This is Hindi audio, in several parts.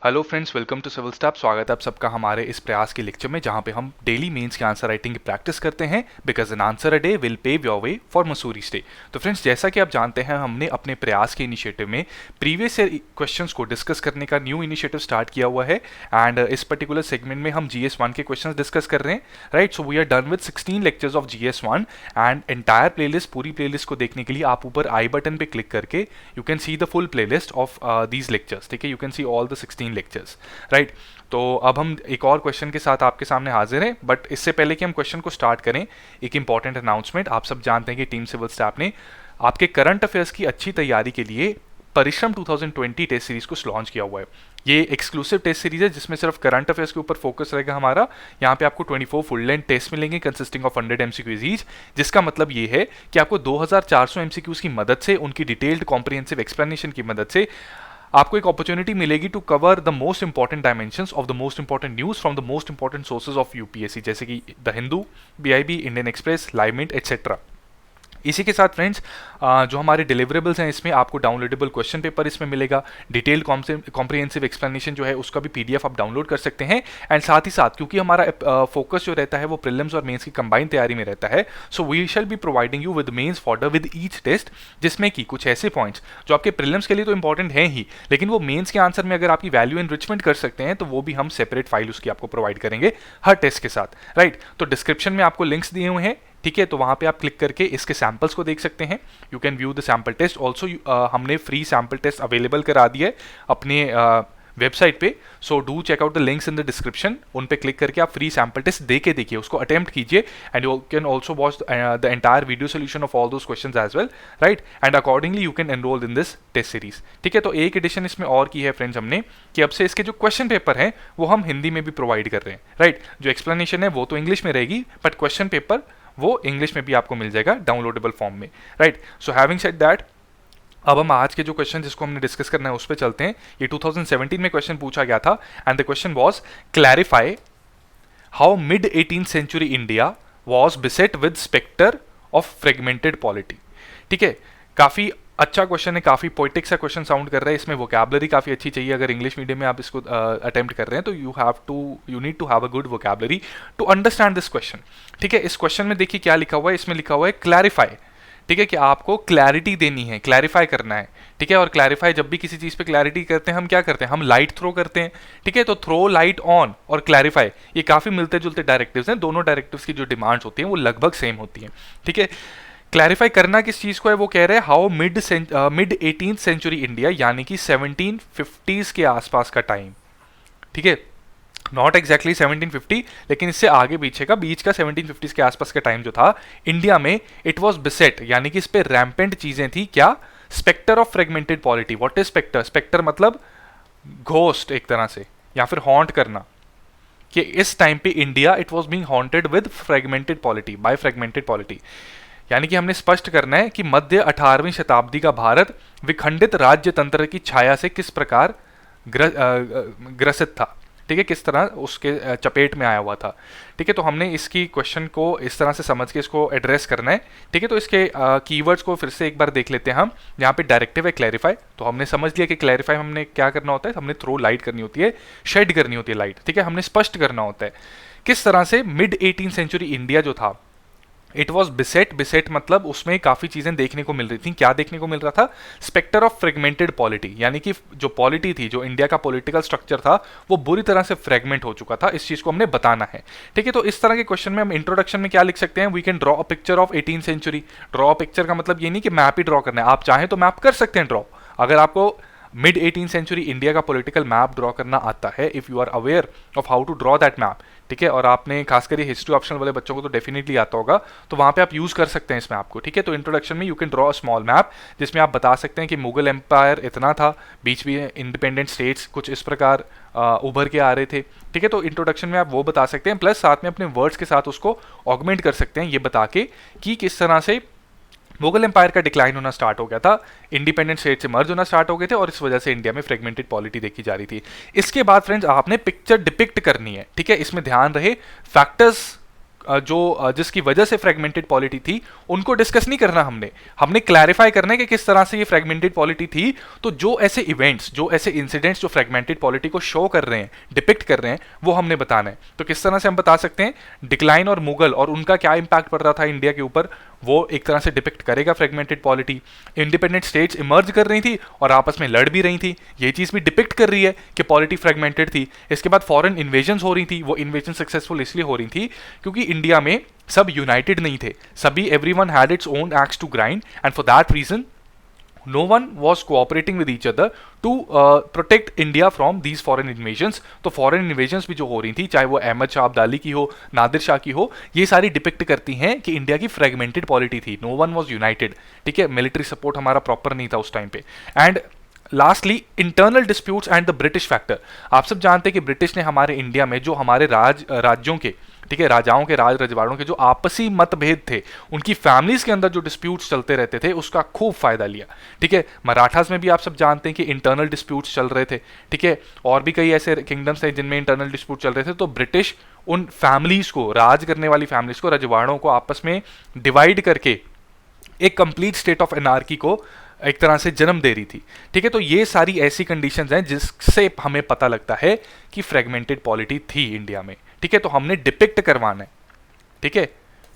Hello friends, welcome to civil staff. स्वागत है आप सबका हमारे इस प्रयास के लेक्चर में, जहां पे हम डेली मेंस के आंसर राइटिंग की प्रैक्टिस करते हैं। Because an answer a day will pave your way for Mussoorie stay. तो फ्रेंड्स, जैसा कि आप जानते हैं, हमने अपने प्रयास के इनिशिएटिव में प्रीवियस ईयर क्वेश्चंस को डिस्कस करने का न्यू इनिशिएटिव स्टार्ट किया हुआ है। एंड इस पर्टिकुलर सेगमेंट में हम GS1 के क्वेश्चंस डिस्कस कर रहे हैं। Right, so we are done with 16 lectures of GS1 and entire playlist, पूरी प्लेलिस्ट को देखने के लिए आप ऊपर आई बटन पे क्लिक करके you can see the full playlist of these lectures. ठीक है, you can see all the 16 lectures. Right, तो अब हम एक और क्वेश्चन के साथ आपके सामने हाजिर हैं। बट इससे पहले कि हम क्वेश्चन को स्टार्ट करें, एक इंपॉर्टेंट अनाउंसमेंट। आप सब जानते हैं कि टीम सिविल स्टाफ ने आपके करंट अफेयर्स की अच्छी तैयारी के लिए परिश्रम 2020 टेस्ट सीरीज को लॉन्च किया हुआ है। ये एक्सक्लूसिव टेस्ट सीरीज है जिसमें सिर्फ करंट अफेयर्स के ऊपर फोकस रहेगा हमारा। यहाँ पे आपको 24 फुल लेंथ टेस्ट मिलेंगे कंसिस्टिंग ऑफ 100 MCQs ईच, जिसका मतलब ये है कि आपको 2400 MCQs की मदद से, उनकी डिटेल्ड कॉम्प्रिहेंसिव एक्सप्लेनेशन की मदद से आपको एक अपॉर्चुनिटी मिलेगी to cover the most important dimensions of the most important news from the most important sources of UPSC, जैसे कि the Hindu, BIB, Indian Express, Live Mint etcetera. इसी के साथ फ्रेंड्स, जो हमारे डिलीवरेबल्स हैं, इसमें आपको डाउनलोडेबल क्वेश्चन पेपर इसमें मिलेगा। डिटेल्ड कॉम्प्रिहेंसिव एक्सप्लेनेशन जो है उसका भी PDF आप डाउनलोड कर सकते हैं। एंड साथ ही साथ, क्योंकि हमारा फोकस जो रहता है वो प्रीलिम्स और मेंस की कंबाइंड तैयारी में रहता है, so we shall be providing you with mains fodder with each test, जिसमें कि कुछ ऐसे पॉइंट्स जो आपके प्रीलिम्स के लिए तो इंपॉर्टेंट हैं ही, लेकिन वो मेंस के आंसर में अगर आपकी वैल्यू एनरिचमेंट कर सकते हैं तो वो भी हम सेपरेट फाइल उसकी आपको प्रोवाइड करेंगे हर टेस्ट के साथ। राइट, तो डिस्क्रिप्शन में आपको लिंक्स दिए हुए हैं। ठीक है, तो वहां पे आप क्लिक करके इसके सैंपल्स को देख सकते हैं। You can view the sample test also. हमने फ्री सैंपल टेस्ट अवेलेबल करा दिया है अपने वेबसाइट पे, so do check out the links in the description. उन पे क्लिक करके आप फ्री सैंपल टेस्ट दे के देखिए, उसको अटेम्प्ट कीजिए। And you can also watch the entire video solution of all those questions as well. Right, and accordingly you can enrol in this test series. ठीक है, तो एक एडिशन इसमें और की है फ्रेंड्स हमने, कि अब से इसके जो क्वेश्चन पेपर हैं वो हम हिंदी में भी प्रोवाइड कर रहे हैं। राइट, जो एक्सप्लेनेशन है वो तो इंग्लिश में रहेगी, बट क्वेश्चन पेपर वो इंग्लिश में भी आपको मिल जाएगा डाउनलोडेबल फॉर्म में। Right, so having said that, अब हम आज के जो क्वेश्चन जिसको हमने डिस्कस करना है उस पर चलते हैं। ये 2017 में क्वेश्चन पूछा गया था and the question was clarify how mid 18th century India was beset with spectre of fragmented polity. ठीक है, काफी अच्छा क्वेश्चन है, काफी पोइटिक सा क्वेश्चन साउंड कर रहा है। इसमें वोकैबुलरी काफी अच्छी चाहिए। अगर इंग्लिश मीडियम में आप इसको अटेम्प्ट कर रहे हैं तो you need to have a good vocabulary to understand this question. ठीक है, इस क्वेश्चन में देखिए क्या लिखा हुआ है। इसमें लिखा हुआ है क्लैरिफाई। ठीक है, कि आपको क्लैरिटी देनी है, क्लैरिफाई करना है। ठीक है, और क्लैरिफाई, जब भी किसी चीज पे क्लैरिटी करते हैं हम क्या करते हैं, हम लाइट थ्रो करते हैं। ठीक है, तो थ्रो लाइट ऑन और क्लैरिफाई, ये काफी मिलते जुलते डायरेक्टिव्स हैं। दोनों डायरेक्टिव्स की जो डिमांड्स होती हैं वो लगभग सेम होती हैं। ठीक है, क्लैरिफाई करना किस चीज को है, वो कह रहे हैं how mid 18th century India, यानी कि 1750s के आसपास का टाइम। ठीक है, नॉट एग्जैक्टली 1750, लेकिन इससे आगे पीछे का, बीच का 1750s के आसपास का टाइम जो था इंडिया में, इट वाज बिसेट, यानी कि इस पे रैम्पेंट चीजें थी। क्या? Spectre of fragmented polity. What is spectre? Spectre मतलब घोस्ट एक तरह से, या फिर हॉन्ट करना, कि इस टाइम पे India it was being haunted with fragmented polity, by fragmented polity. यानी कि हमने स्पष्ट करना है कि मध्य 18वीं शताब्दी का भारत विखंडित राज्य तंत्र की छाया से किस प्रकार ग्रसित था। ठीक है, किस तरह उसके चपेट में आया हुआ था। ठीक है, तो हमने इसकी क्वेश्चन को इस तरह से समझ के इसको एड्रेस करना है। ठीक है, तो इसके कीवर्ड्स को फिर से एक बार देख लेते हैं हम। यहाँ पे डायरेक्टिव है क्लैरिफाई, तो हमने समझ लिया कि क्लैरिफाई हमने क्या करना होता है, हमने थ्रो लाइट करनी होती है, शेड करनी होती है लाइट। ठीक है, हमने स्पष्ट करना होता है किस तरह से मिड 18th सेंचुरी इंडिया जो था, इट वॉज बिसेट। बिसेट मतलब उसमें काफी चीजें देखने को मिल रही थी। क्या देखने को मिल रहा था? स्पेक्टर ऑफ फ्रेगमेंटेड पॉलिटी, यानी कि जो पॉलिटी थी, जो इंडिया का पॉलिटिकल स्ट्रक्चर था, वो बुरी तरह से फ्रेगमेंट हो चुका था। इस चीज को हमने बताना है। ठीक है, तो इस तरह के क्वेश्चन में हम इंट्रोडक्शन में क्या लिख सकते हैं, we can draw a picture of 18th century. Draw a picture का मतलब ये नहीं कि मैप ही ड्रॉ करना है, आप चाहें तो मैप कर सकते हैं ड्रॉ। अगर आपको मिड 18th सेंचुरी इंडिया का पॉलिटिकल मैप ड्रॉ करना आता है, if you are aware of how to draw that map, ठीक है, और आपने खासकर ये हिस्ट्री ऑप्शन वाले बच्चों को तो डेफिनेटली आता होगा, तो वहां पे आप यूज कर सकते हैं इस मैप को। ठीक है, तो इंट्रोडक्शन में you can draw a small map, जिसमें आप बता सकते हैं कि मुगल एम्पायर इतना था, बीच में इंडिपेंडेंट स्टेट्स कुछ इस प्रकार उभर के आ रहे थे। ठीक है, तो इंट्रोडक्शन में आप वो बता सकते हैं, प्लस साथ में अपने वर्ड्स के साथ उसको ऑगमेंट कर सकते हैं, ये बता के कि किस तरह से मुगल एम्पायर का डिक्लाइन होना स्टार्ट हो गया था, इंडिपेंडेंट स्टेट से मर्ज होना स्टार्ट हो गए थे, और इस वजह से इंडिया में फ्रेगमेंटेड पॉलिटी देखी जा रही थी। इसके बाद फ्रेंड्स आपने पिक्चर डिपिक्ट करनी है। ठीक है, इसमें ध्यान रहे फैक्टर्स जिसकी वजह से फ्रेगमेंटेड पॉलिटी थी, उनको डिस्कस नहीं करना हमने। हमने क्लैरिफाई करना है कि किस तरह से ये फ्रेगमेंटेड पॉलिटी थी। तो जो ऐसे इवेंट्स, जो ऐसे इंसिडेंट्स जो फ्रेगमेंटेड पॉलिटी को शो कर रहे हैं, डिपिक्ट कर रहे हैं, वो हमने बताना है। तो किस तरह से हम बता सकते हैं, डिक्लाइन और मुगल और उनका क्या इंपैक्ट पड़ रहा था इंडिया के ऊपर, वो एक तरह से डिपिक्ट करेगा fragmented polity. Independent states emerge कर रही थी और आपस में लड़ भी रही थी, ये चीज़ भी डिपिक्ट कर रही है कि पॉलिटी फ्रेगमेंटेड थी। इसके बाद फॉरेन इन्वेजन्स हो रही थी, वो इन्वेजन सक्सेसफुल इसलिए हो रही थी क्योंकि इंडिया में सब यूनाइटेड नहीं थे, सभी everyone had its own axe to grind, and for that reason no one was cooperating with each other to protect India from these foreign invasions। तो foreign invasions भी जो हो रही थी, चाहे वो अहमद शाह अब्दाली की हो, नादिर शाह की हो, ये सारी डिपिक्ट करती हैं कि इंडिया की फ्रेगमेंटेड पॉलिटी थी, नो वन वॉज यूनाइटेड। ठीक है, मिलिट्री सपोर्ट हमारा प्रॉपर नहीं था उस टाइम पे। And lastly internal disputes and the British factor. आप सब जानते हैं कि ब्रिटिश ने हमारे इंडिया में जो हमारे राज्यों के, ठीक है, राजाओं के, राज रजवाड़ों के जो आपसी मतभेद थे, उनकी फैमिलीज के अंदर जो डिस्प्यूट्स चलते रहते थे, उसका खूब फायदा लिया। ठीक है, मराठास में भी आप सब जानते हैं कि इंटरनल डिस्प्यूट्स चल रहे थे। ठीक है, और भी कई ऐसे किंगडम्स थे जिनमें इंटरनल डिस्प्यूट चल रहे थे। तो ब्रिटिश उन फैमिलीज को, राज करने वाली फैमिलीज को, रजवाड़ों को आपस में डिवाइड करके एक कंप्लीट स्टेट ऑफ एनार्की को एक तरह से जन्म दे रही थी। ठीक है, तो ये सारी ऐसी कंडीशंस हैं जिससे हमें पता लगता है कि फ्रेगमेंटेड पॉलिटी थी इंडिया में। ठीक है, तो हमने डिपिक्ट करवाना है। ठीक है,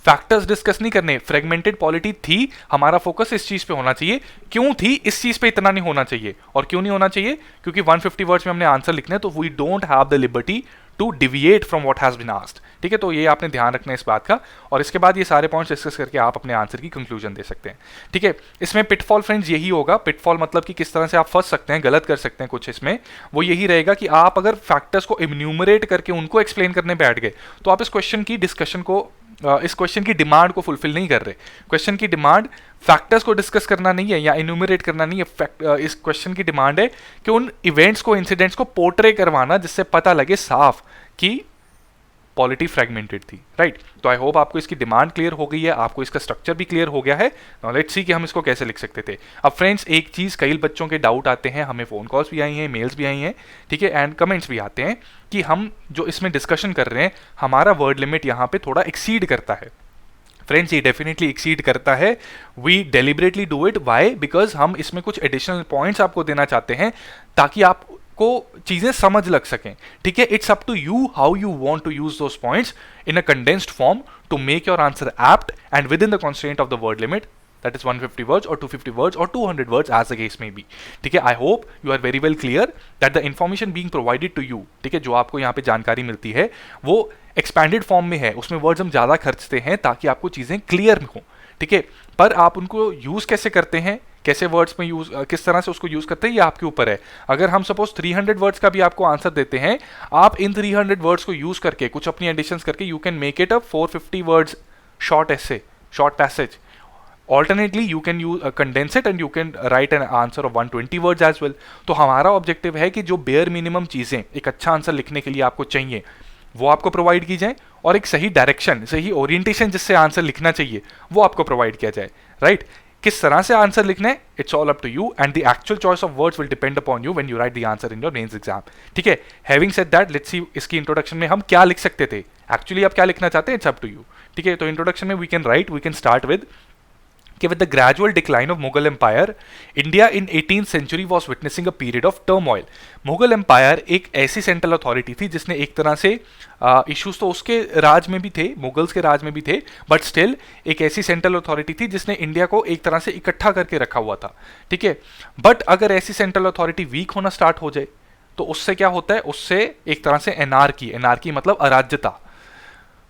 फैक्टर्स डिस्कस नहीं करने, फ्रेगमेंटेड पॉलिटी थी, हमारा फोकस इस चीज पे होना चाहिए। क्यों थी, इस चीज पे इतना नहीं होना चाहिए। और क्यों नहीं होना चाहिए, क्योंकि 150 वर्ड्स में हमने आंसर लिखना है, तो we don't have the liberty to deviate from what has been asked. ठीक है, तो ये आपने ध्यान रखना है इस बात का, और इसके बाद ये सारे पॉइंट्स डिस्कस करके आप अपने आंसर की कंक्लूजन दे सकते हैं। ठीक है, इसमें पिटफॉल फ्रेंड्स यही होगा। पिटफॉल मतलब कि किस तरह से आप फंस सकते हैं, गलत कर सकते हैं कुछ, इसमें वो यही रहेगा कि आप अगर फैक्टर्स को इन्यूमरेट करके उनको एक्सप्लेन करने बैठ गए, तो आप इस क्वेश्चन की डिस्कशन को, इस क्वेश्चन की डिमांड को फुलफिल नहीं कर रहे। क्वेश्चन की डिमांड फैक्टर्स को डिस्कस करना नहीं है या इन्यूमरेट करना नहीं है। इस क्वेश्चन की डिमांड है कि उन इवेंट्स को, इंसिडेंट्स को पोर्ट्रे करवाना जिससे पता लगे साफ कि पॉलिटी फ्रेगमेंटेड थी। राइट, तो आई होप आपको इसकी डिमांड क्लियर हो गई है, आपको इसका स्ट्रक्चर भी क्लियर हो गया है। नाउ लेट्स सी कि हम इसको कैसे लिख सकते थे। अब फ्रेंड्स, एक चीज़, कई बच्चों के डाउट आते हैं, हमें फ़ोन कॉल्स भी आई हैं, मेल्स भी आई हैं, ठीक है, एंड कमेंट्स भी आते हैं कि हम जो इसमें डिस्कशन कर रहे हैं, हमारा वर्ड लिमिट यहाँ पे थोड़ा एक्सीड करता है। फ्रेंड्स, ये डेफिनेटली एक्सीड करता है। We deliberately do it. Why? Because हम इसमें कुछ एडिशनल पॉइंट्स आपको देना चाहते हैं ताकि आप को चीजें समझ लग सकें। ठीक है, it's up to you how you want to use those points in a condensed form to make your answer apt and within the constraint of the word limit, that is 150 words or 250 words or 200 words as the case may be। ठीक है, I hope you are very well clear that the information being provided to you, ठीक है, जो आपको यहाँ पे जानकारी मिलती है वो एक्सपैंडेड फॉर्म में है, उसमें वर्ड्स हम ज़्यादा खर्चते हैं ताकि आपको चीज़ें क्लियर हों। ठीक है, पर आप उनको यूज़ कैसे करते हैं, कैसे वर्ड्स में यूज, किस तरह से उसको यूज़ करते हैं, ये आपके ऊपर है। अगर हम सपोज 300 वर्ड्स का भी आपको आंसर देते हैं, आप इन 300 वर्ड्स को यूज़ करके, कुछ अपनी एडिशंस करके, you can make it a 450 words short essay, short passage. Alternately, you can condense it and you can write an answer of 120 words as well। तो हमारा ऑब्जेक्टिव है कि जो बेयर मिनिमम चीज़ें एक अच्छा आंसर लिखने के लिए आपको चाहिए, वो आपको प्रोवाइड की जाए, और एक सही डायरेक्शन, सही ओरिएंटेशन जिससे आंसर लिखना चाहिए, वो आपको प्रोवाइड किया जाए। राइट, किस तरह से आंसर लिखना है, it's all up to you, and the actual choice of words will depend upon you when you write the answer in your mains exam. ठीक है, having said that, let's see इसकी इंट्रोडक्शन में हम क्या लिख सकते थे। एक्चुअली आप क्या लिखना चाहते हैं, इट्स अप टू यू। ठीक है, तो इंट्रोडक्शन में वी कैन स्टार्ट विद कि with the gradual decline of Mughal Empire, India in 18th century was witnessing a period of turmoil। Mughal empire एक ऐसी सेंट्रल अथॉरिटी थी जिसने एक तरह से इश्यूज तो उसके राज में भी थे, मुगल्स के राज में भी थे, बट स्टिल एक ऐसी सेंट्रल अथॉरिटी थी जिसने इंडिया को एक तरह से इकट्ठा करके रखा हुआ था। ठीक है, बट अगर ऐसी सेंट्रल अथॉरिटी वीक होना स्टार्ट हो जाए तो उससे क्या होता है, उससे एक तरह से एनार्की मतलब अराज्यता,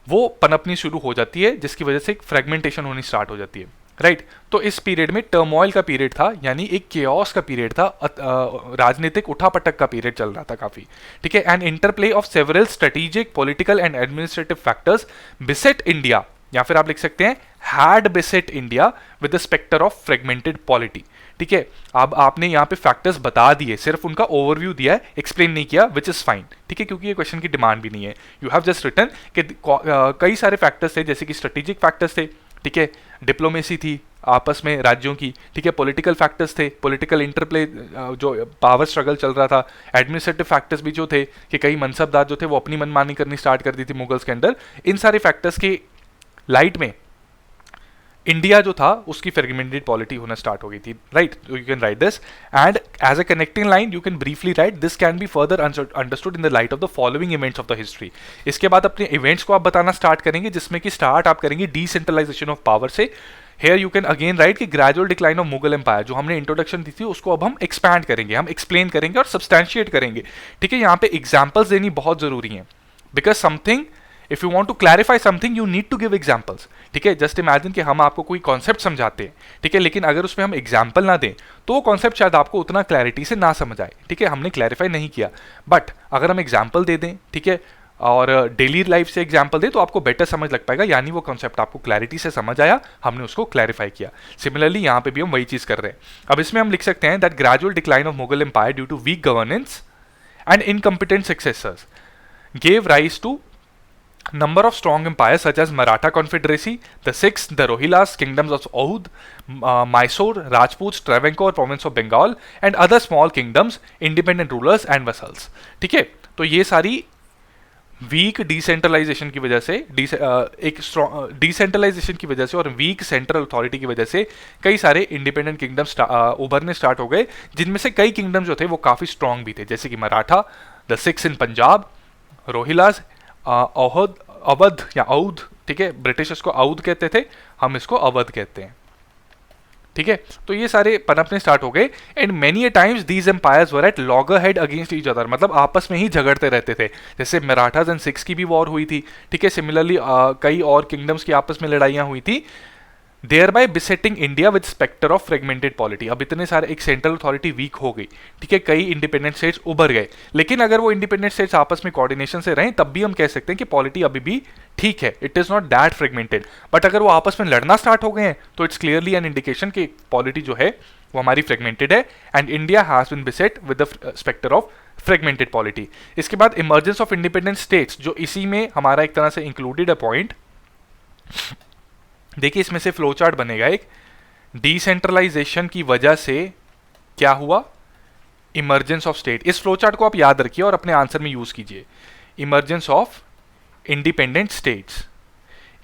वो पनपनी शुरू हो जाती है, जिसकी वजह से एक फ्रेगमेंटेशन होनी स्टार्ट हो जाती है। राइट, तो इस पीरियड में टर्मोइल का पीरियड था, यानी एक केओस का पीरियड था, राजनीतिक उठापटक का पीरियड चल रहा था काफी। ठीक है, and interplay of several strategic, political and administrative factors beset India, या फिर आप लिख सकते हैं had beset India with the spectre of fragmented polity. ठीक है, अब आपने यहाँ पे फैक्टर्स बता दिए, सिर्फ उनका ओवरव्यू दिया है, एक्सप्लेन नहीं किया, विच इज फाइन। ठीक है, क्योंकि ये क्वेश्चन की डिमांड भी नहीं है। यू हैव जस्ट रिटन कि कई सारे फैक्टर्स थे, जैसे कि स्ट्रेटेजिक फैक्टर्स थे, ठीक है, डिप्लोमेसी थी आपस में राज्यों की, ठीक है, पॉलिटिकल फैक्टर्स थे, पॉलिटिकल इंटरप्ले, जो पावर स्ट्रगल चल रहा था, एडमिनिस्ट्रेटिव फैक्टर्स भी जो थे कि कई मनसबदार जो थे वो अपनी मनमानी करनी स्टार्ट कर दी थी मुगल्स के अंदर। इन सारे फैक्टर्स के लाइट में इंडिया जो था उसकी फ्रेगमेंटेड पॉलिटी होना स्टार्ट हो गई थी, right? You can write this and as a connecting line you can briefly write this can be further understood in the light of the following events of the history. इसके बाद अपने इवेंट्स को आप बताना स्टार्ट करेंगे, जिसमें कि स्टार्ट आप करेंगे डिसेंट्रलाइजेशन ऑफ पावर से। Here you can again write कि gradual decline of Mughal empire, जो हमने इंट्रोडक्शन दी थी उसको अब हम एक्सपैंड करेंगे, हम एक्सप्लेन करेंगे और सब्सटैंशिएट करेंगे, ठीक है? यहाँ पे एग्जाम्पल्स देनी बहुत जरूरी है, because something if you want to clarify something you need to give examples, ठीक है? जस्ट इमेजिन कि हम आपको कोई कॉन्सेप्ट समझाते हैं, ठीक है, लेकिन अगर उसमें हम एग्जांपल ना दें तो वो कॉन्सेप्ट शायद आपको उतना क्लैरिटी से ना समझ आए, ठीक है? हमने क्लैरिफाई नहीं किया, बट अगर हम एग्जांपल दे दें, ठीक है, और डेली लाइफ से एग्जांपल दे तो आपको बेटर समझ लग पाएगा, यानी वो कॉन्सेप्ट आपको क्लैरिटी से समझ आया, हमने उसको क्लैरिफाई किया। सिमिलरली यहाँ पे भी हम वही चीज कर रहे हैं। अब इसमें हम लिख सकते हैं that gradual decline of Mughal empire due to weak governance and incompetent successors gave rise to number of strong empires such as Maratha Confederacy, the Sikhs, the Rohillas, kingdoms of Oudh, Mysore, Rajputs, Travancore, province of Bengal, and other small kingdoms, independent rulers and vassals। ठीक है, तो ये सारी वीक डिसेंट्रलाइजेशन की वजह से एक स्ट्रॉन्ग डिसेंट्रलाइजेशन की वजह से और वीक सेंट्रल अथॉरिटी की वजह से कई सारे इंडिपेंडेंट किंगडम्स उभरने स्टार्ट हो गए, जिनमें से कई किंगडम जो थे वो काफ़ी स्ट्रॉन्ग भी थे, जैसे कि मराठा, द सिख्स इन पंजाब, रोहिलास, अवध या औध, ठीक है, ब्रिटिश इसको औध कहते थे, हम इसको अवध कहते हैं, ठीक है? तो ये सारे पनपने स्टार्ट हो गए and many a times these empires were at loggerhead against each other, मतलब आपस में ही झगड़ते रहते थे। जैसे मराठास एंड सिख्स की भी वॉर हुई थी, ठीक है, सिमिलरली कई और किंगडम्स की आपस में लड़ाइयाँ हुई थी, thereby besetting India with spectre of fragmented polity. अब इतने सारे एक सेंट्रल अथॉरिटी वीक हो गई, ठीक है, कई इंडिपेंडेंट स्टेट्स उभर गए, लेकिन अगर वो इंडिपेंडेंट स्टेट्स आपस में कोऑर्डिनेशन से रहें तब भी हम कह सकते हैं कि पॉलिटी अभी भी ठीक है, it is not that fragmented. But अगर वो आपस में लड़ना स्टार्ट हो गए हैं तो इट्स क्लियरली एन इंडिकेशन कि पॉलिटी जो है वो हमारी फ्रेगमेंटेड है and India has been beset with the spectre of fragmented polity. इसके बाद इमर्जेंस ऑफ इंडिपेंडेंट स्टेट्स, जो इसी में हमारा एक तरह से इंक्लूडेड है पॉइंट। देखिए इसमें से फ्लो चार्ट बनेगा एक, डिसेंट्रलाइजेशन की वजह से क्या हुआ, इमर्जेंस ऑफ स्टेट। इस फ्लो चार्ट को आप याद रखिए और अपने आंसर में यूज कीजिए। Emergence of independent states,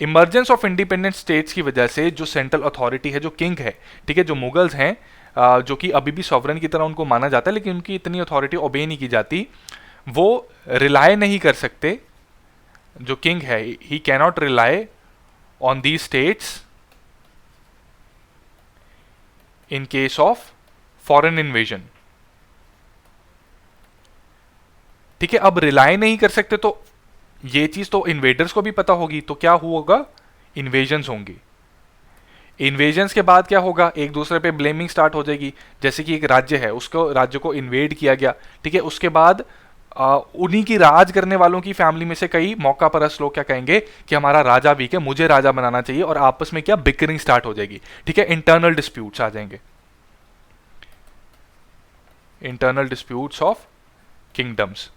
emergence of independent states की वजह से जो सेंट्रल अथॉरिटी है, जो किंग है, ठीक है, जो मुगल्स हैं, जो कि अभी भी सॉवरन की तरह उनको माना जाता है लेकिन उनकी इतनी अथॉरिटी ओबे नहीं की जाती, वो रिलाय नहीं कर सकते, जो किंग है ही cannot rely on these states in case of foreign invasion। ठीक है, अब रिलाय नहीं कर सकते तो ये चीज तो इन्वेडर्स को भी पता होगी, तो क्या होगा, इन्वेजन्स होंगी। इन्वेजन्स के बाद क्या होगा, एक दूसरे पे ब्लेमिंग स्टार्ट हो जाएगी। जैसे कि एक राज्य है, उसको राज्य को इन्वेड किया गया, ठीक है, उसके बाद उन्हीं की राज करने वालों की फैमिली में से कई मौका परस्त लोग क्या कहेंगे कि हमारा राजा वीक है, मुझे राजा बनाना चाहिए, और आपस में क्या बिकरिंग स्टार्ट हो जाएगी, ठीक है, इंटरनल डिस्प्यूट्स आ जाएंगे, इंटरनल डिस्प्यूट्स ऑफ किंगडम्स।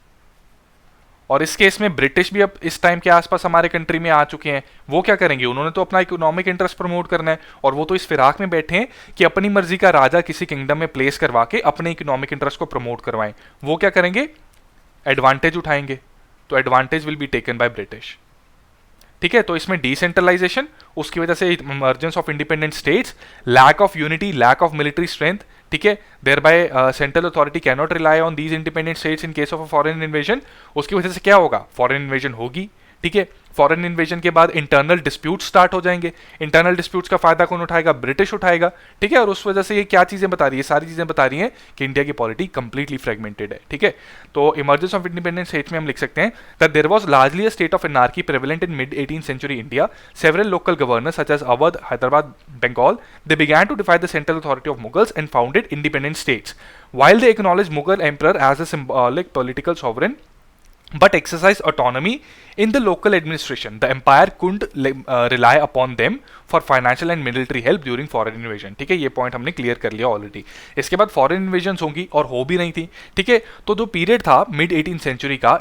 और इस केस में ब्रिटिश भी अब इस टाइम के आसपास हमारे कंट्री में आ चुके हैं। वो क्या करेंगे, उन्होंने तो अपना इकोनॉमिक इंटरेस्ट प्रमोट करना है, और वो तो इस फिराक में बैठे हैं कि अपनी मर्जी का राजा किसी किंगडम में प्लेस करवा के अपने इकोनॉमिक इंटरेस्ट को प्रमोट करवाएं। वो क्या करेंगे, एडवांटेज उठाएंगे, तो advantage will be taken by British, ठीक है। तो इसमें डिसेंट्रलाइजेशन, उसकी वजह से emergence of independent states, lack of unity, lack of military strength, ठीक है, thereby central authority can not rely on these independent states in case of a foreign invasion. उसकी वजह से क्या होगा, फॉरेन इन्वेजन होगी, ठीक है। फॉरेन इन्वेजन के बाद इंटरनल डिस्प्यूट स्टार्ट हो जाएंगे। इंटरनल डिस्प्यूट्स का फायदा कौन उठाएगा, ब्रिटिश उठाएगा, ठीक है। और उस वजह से ये क्या चीजें बता रही है, सारी चीजें बता रही हैं कि इंडिया की पॉलिटी कंप्लीटली फ्रेगमेंटेड है, ठीक है। तो इमर्जेंस ऑफ इंडिपेंडेंट स्टेट्स में हम लिख सकते हैं that there was largely a state of anarchy prevalent in mid 18th century India. Several local governors such as Awadh, Hyderabad, Bengal, they began to defy the central authority of Mughals and founded independent states. While they acknowledged Mughal emperor as a symbolic political sovereign, but exercise autonomy in the local administration, the empire couldn't rely upon them for financial and military help during foreign invasion, ठीक है। ये पॉइंट हमने क्लियर कर लिया ऑलरेडी। इसके बाद फॉरेन इन्वेजन्स होंगी और हो भी रही थी, ठीक है। तो जो पीरियड था मिड 18th century का,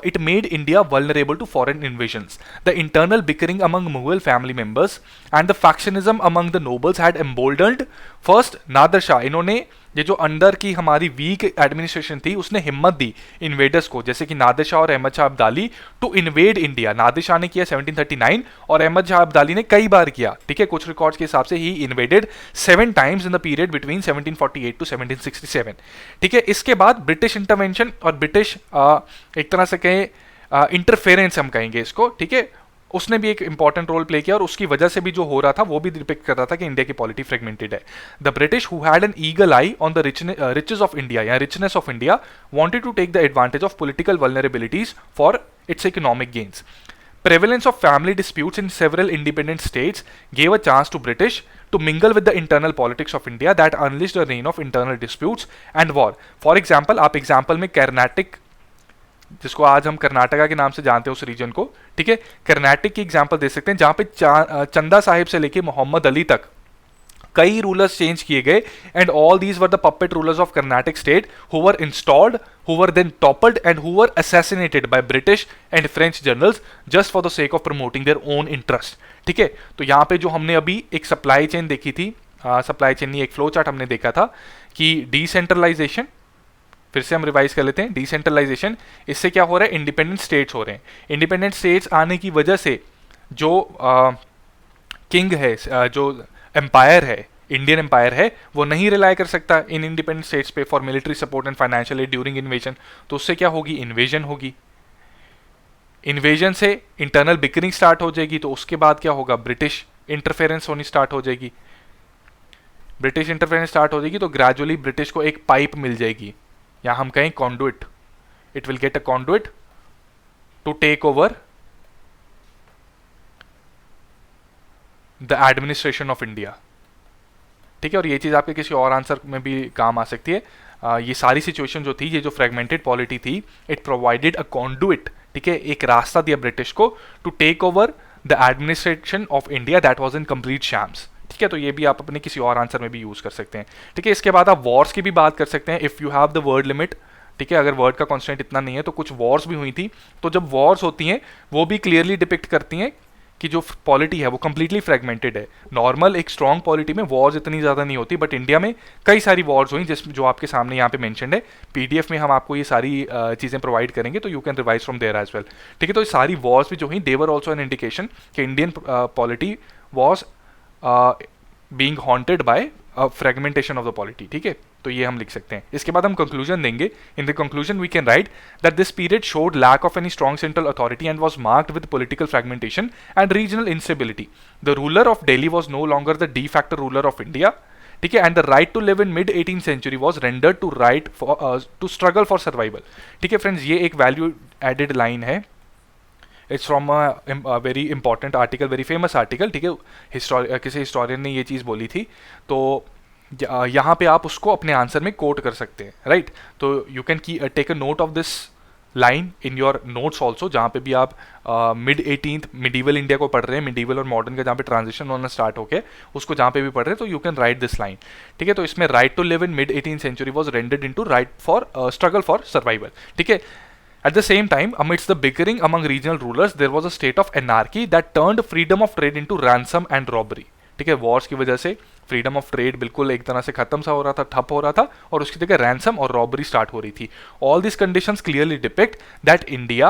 it made India vulnerable to foreign invasions. The internal bickering among Mughal family members and the factionalism among the nobles had emboldened first Nadir Shah. इन्होंने ये जो अंडर की हमारी वीक एडमिनिस्ट्रेशन थी उसने हिम्मत दी इन्वेडर्स को, जैसे कि नादिर शाह और Ahmad Shah Abdali, to invade India. Nadir Shah ने किया 1739 और अहमद शाह अब्दाली ने कई बार किया, ठीक है। कुछ रिकॉर्ड्स के हिसाब से ही invaded 7 times in the period between 1748 to 1767, ठीक है। इसके बाद ब्रिटिश इंटरवेंशन और ब्रिटिश एक तरह से कहें इंटरफेरेंस हम कहेंगे इसको, ठीक है, उसने भी एक इंपॉर्टेंट रोल प्ले किया और उसकी वजह से भी जो हो रहा था वो भी डिपिक्ट कर रहा था कि इंडिया की पॉलिटी फ्रेगमेंटेड है। The British who had an eagle eye on the riches of India या richness of India wanted to take the advantage of political vulnerabilities for its economic gains. Prevalence of family disputes in several independent states gave a chance to British to mingle with the internal politics of India that unleashed a reign of internal disputes and war. For example, आप example में कर्नाटिक, जिसको आज हम कर्नाटका के नाम से जानते हैं उस रीजन को, ठीक है, कर्नाटिक की एग्जांपल दे सकते हैं जहां पे चंदा साहिब से लेके मोहम्मद अली तक कई रूलर्स चेंज किए गए and all these were the puppet rulers of Carnatic state who were installed, who were then toppled and who were assassinated by British and French generals just for the sake of promoting their own interest, ठीक है। तो यहाँ पे जो हमने अभी एक सप्लाई चेन देखी थी, सप्लाई चेन नहीं, एक फ्लो चार्ट हमने देखा था कि डिसेंट्रलाइजेशन, फिर से हम रिवाइज कर लेते हैं, डिसेंट्रलाइजेशन, इससे क्या हो रहा है, इंडिपेंडेंट स्टेट्स हो रहे हैं। इंडिपेंडेंट स्टेट्स आने की वजह से जो किंग है, जो एम्पायर है, इंडियन एम्पायर है, वो नहीं रिलाई कर सकता इन इंडिपेंडेंट स्टेट्स पे for military support and financial aid during invasion. तो उससे क्या होगी, इन्वेजन होगी। इन्वेजन से इंटरनल बिकरिंग स्टार्ट हो जाएगी, तो उसके बाद क्या होगा, ब्रिटिश इंटरफेरेंस होनी स्टार्ट हो जाएगी। ब्रिटिश इंटरफेरेंस स्टार्ट हो जाएगी तो ग्रेजुअली ब्रिटिश को एक पाइप मिल जाएगी, या हम कहें conduit, it will get a conduit to take over the administration of India, ठीक है। और ये चीज़ आपके किसी और आंसर में भी काम आ सकती है। ये सारी सिचुएशन जो थी, ये जो फ्रेगमेंटेड पॉलिटी थी, इट प्रोवाइडेड अ कॉन्डुइट, ठीक है, एक रास्ता दिया ब्रिटिश को to take over the administration of India that was in complete shambles, ठीक है। तो ये भी आप अपने किसी और आंसर में भी यूज कर सकते हैं, ठीक है। इसके बाद आप वॉर्स की भी बात कर सकते हैं, if you have the word limit, ठीक है। अगर वर्ड का कॉन्स्टेंट इतना नहीं है तो कुछ वॉर्स भी हुई थी, तो जब वॉर्स होती हैं वो भी क्लियरली डिपिक्ट करती हैं कि जो पॉलिटी है वो कंप्लीटली फ्रेगमेंटेड है। नॉर्मल एक स्ट्रॉन्ग पॉलिटी में वॉर्स इतनी ज़्यादा नहीं होती, बट इंडिया में कई सारी वॉर्स हुई, जिस जो आपके सामने यहाँ पे मेंशन्ड है। पीडीएफ में हम आपको ये सारी चीज़ें प्रोवाइड करेंगे, तो you can revise from there as well, ठीक है। तो ये सारी वॉर्स भी जो हुई, देवर ऑल्सो एन इंडिकेशन कि Indian polity was being haunted by fragmentation of the polity, ठीक है। तो ये हम लिख सकते हैं। इसके बाद हम कंक्लूजन देंगे। In the conclusion we can write that this period showed lack of any strong central authority and was marked with political fragmentation and regional instability. The ruler of Delhi was no longer the de facto ruler of India, ठीक है, and the right to live in mid 18th century was rendered to right to struggle for survival, ठीक है। फ्रेंड्स, ये एक वैल्यू एडेड लाइन है, it's from a very important article, very famous article, ठीक है। किसी हिस्टोरियन ने ये चीज़ बोली थी, तो यहाँ पे आप उसको अपने आंसर में कोट कर सकते हैं, राइट। तो you can take a note of this line in your notes also, जहाँ पे भी आप मिड 18th मिडीवल इंडिया को पढ़ रहे हैं, मिडीवल और मॉडर्न का जहाँ पे ट्रांजिशन होना स्टार्ट हो गया उसको जहाँ पे भी पढ़ रहे हैं, तो you can write this line, ठीक है। तो इसमें right to live in mid 18th century was rendered into right for struggle for survival, ठीक है। At the same time, amidst the bickering among regional rulers, there was a state of anarchy that turned freedom of trade into ransom and robbery, ठीक है। वॉर्स की वजह से फ्रीडम ऑफ ट्रेड बिल्कुल एक तरह से खत्म सा हो रहा था, ठप हो रहा था, और उसकी जगह रैंसम और रॉबरी स्टार्ट हो रही थी। All this conditions clearly depict that India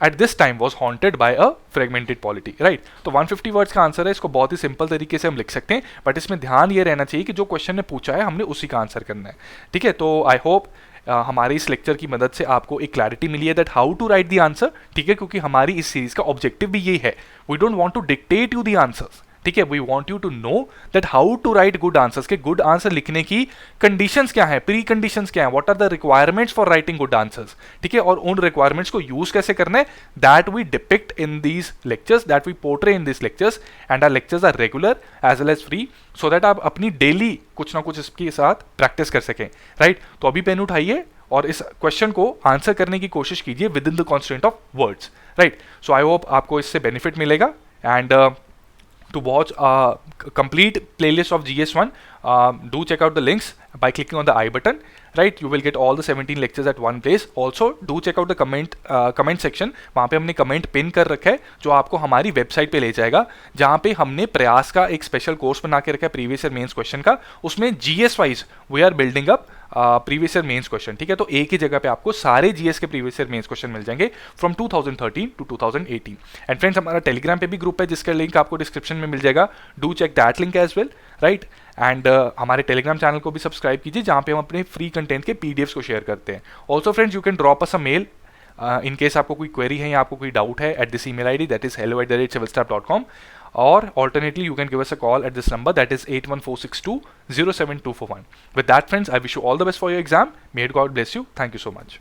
at this time was haunted by a fragmented polity, right. तो 150 वर्ड्स का आंसर है, इसको बहुत ही सिंपल तरीके से हम लिख सकते हैं, बट इसमें ध्यान ये रहना चाहिए कि जो क्वेश्चन ने पूछा है हमने उसी का आंसर करना है, ठीक है। तो आई होप हमारे इस लेक्चर की मदद से आपको एक क्लैरिटी मिली है that how to write the answer, ठीक है, क्योंकि हमारी इस सीरीज का ऑब्जेक्टिव भी यही है, we don't want to dictate you the answers, ठीक है। We want you to know that how to write good answers, के गुड आंसर लिखने की कंडीशंस क्या है, प्री कंडीशंस क्या है, what are the requirements for writing good answers, ठीक है। और उन रिक्वायरमेंट्स को यूज कैसे करना है, that we depict in these lectures, that we portray in this lectures, and our lectures are regular as well as free, so that आप अपनी डेली कुछ ना कुछ इसके साथ प्रैक्टिस कर सकें, राइट। तो अभी पेन उठाइए और इस क्वेश्चन को आंसर करने की कोशिश कीजिए with in the constant of words, right. So I hope आपको इससे बेनिफिट मिलेगा, and to watch a complete playlist of GS1, do check out the links by clicking on the I button, right. You will get all the 17 lectures at one place. Also do check out the comment section. वहाँ पे हमने कमेंट पिन कर रखा है जो आपको हमारी वेबसाइट पे ले जाएगा, जहाँ पे हमने प्रयास का एक स्पेशल कोर्स बना के रखा है प्रीवियस ईयर मेंस क्वेश्चन का. उसमें GS wise we are building up previous year mains question. ठीक है, तो एक ही जगह पे आपको सारे जीएस के प्रीवियस ईयर मेंस क्वेश्चन मिल जाएंगे फ्रॉम 2013 टू 2018. एंड फ्रेंड्स, हमारा टेलीग्राम पे भी ग्रुप है जिसका लिंक आपको डिस्क्रिप्शन में मिल जाएगा. Do check that link as well, right. And हमारे टेलीग्राम चैनल को भी सब्सक्राइब कीजिए, जहाँ पे हम अपने फ्री कंटेंट के पीडीएफ्स को शेयर करते हैं. Also friends, you can drop us a mail in case आपको कोई क्वेरी है या आपको कोई डाउट है at this email ID, that is hello@civilstaff.com. Or alternately, you can give us a call at this number, that is 81462 07241. With that, friends, I wish you all the best for your exam. May God bless you. Thank you so much.